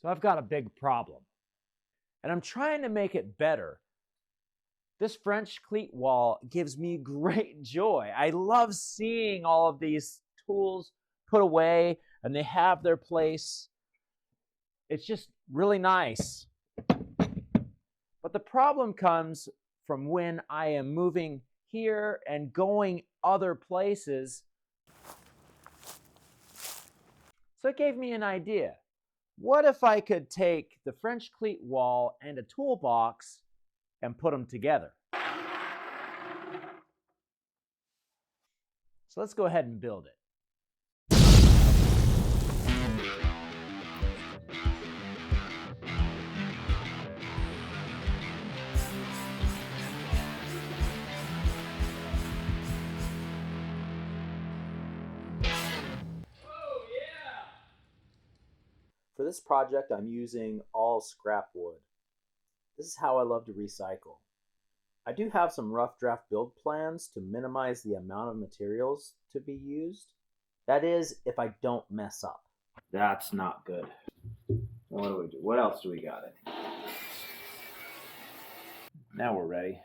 So I've got a big problem, and I'm trying to make it better. This French cleat wall gives me great joy. I love seeing all of these tools put away and they have their place. It's just really nice. But the problem comes from when I am moving here and going other places. So it gave me an idea. What if I could take the French cleat wall and a toolbox and put them together? So let's go ahead and build it. For this project, I'm using all scrap wood. This is how I love to recycle. I do have some rough draft build plans to minimize the amount of materials to be used. That is, if I don't mess up. That's not good. What do we do? What else do we got? Now we're ready.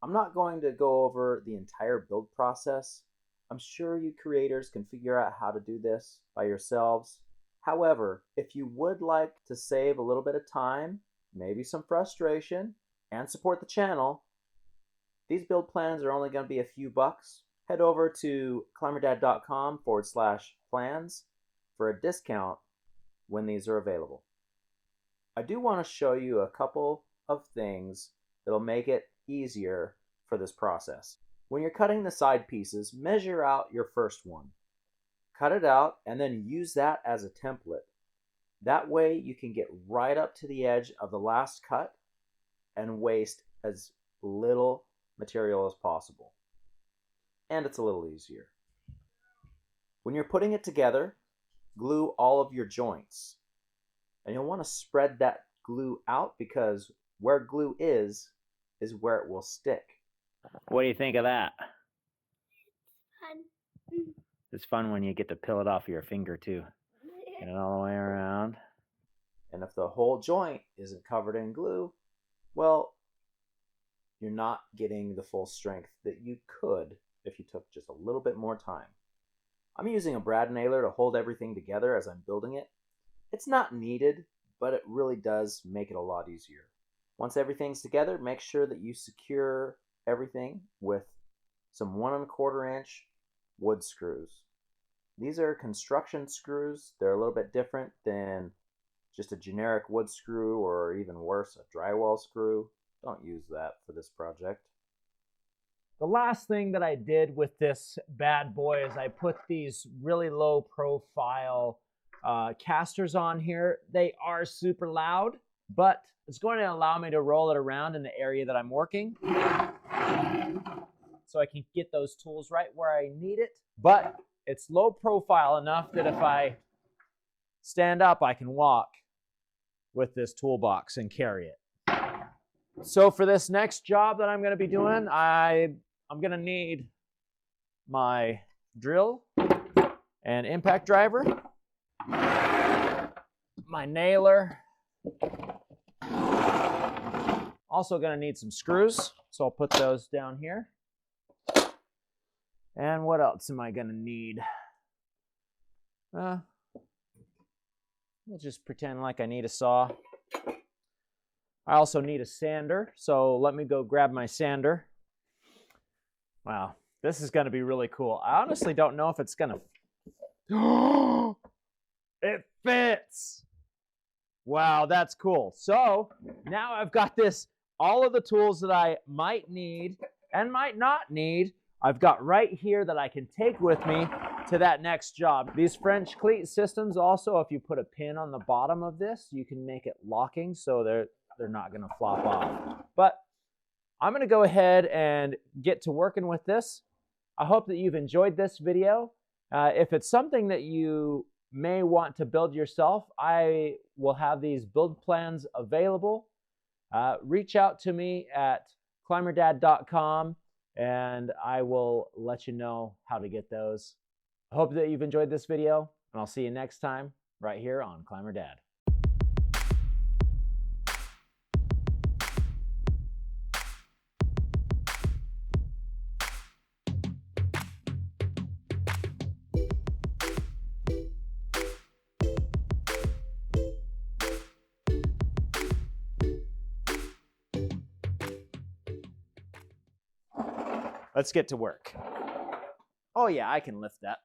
I'm not going to go over the entire build process. I'm sure you creators can figure out how to do this by yourselves. However, if you would like to save a little bit of time, maybe some frustration, and support the channel, these build plans are only going to be a few bucks. Head over to climberdad.com/plans for a discount when these are available. I do want to show you a couple of things that'll make it easier for this process. When you're cutting the side pieces, measure out your first one. Cut it out and then use that as a template. That way you can get right up to the edge of the last cut and waste as little material as possible. And it's a little easier. When you're putting it together, glue all of your joints. And you'll want to spread that glue out because where glue is where it will stick. What do you think of that? Fun. It's fun when you get to peel it off your finger too. Get it all the way around. And if the whole joint isn't covered in glue, well, you're not getting the full strength that you could if you took just a little bit more time. I'm using a brad nailer to hold everything together as I'm building it. It's not needed, but it really does make it a lot easier. Once everything's together, make sure that you secure everything with some 1 1/4 inch wood screws. These are construction screws. They're a little bit different than just a generic wood screw, or even worse, a drywall screw. Don't use that for this project. The last thing that I did with this bad boy is I put these really low profile casters on here. They are super loud, but it's going to allow me to roll it around in the area that I'm working, so I can get those tools right where I need it. But it's low profile enough that if I stand up, I can walk with this toolbox and carry it. So for this next job that I'm going to be doing, I'm going to need my drill and impact driver, my nailer. Also going to need some screws, so I'll put those down here. And what else am I going to need? We'll just pretend like I need a saw. I also need a sander, so let me go grab my sander. Wow, this is going to be really cool. I honestly don't know if it's going to... It fits! Wow, that's cool. So now I've got all of the tools that I might need and might not need, I've got right here that I can take with me to that next job. These French cleat systems also, if you put a pin on the bottom of this, you can make it locking so they're not going to flop off. But I'm going to go ahead and get to working with this. I hope that you've enjoyed this video. If it's something that you may want to build yourself, I will have these build plans available. Reach out to me at climberdad.com and I will let you know how to get those. I hope that you've enjoyed this video, and I'll see you next time right here on Climber Dad. Let's get to work. Oh yeah, I can lift that.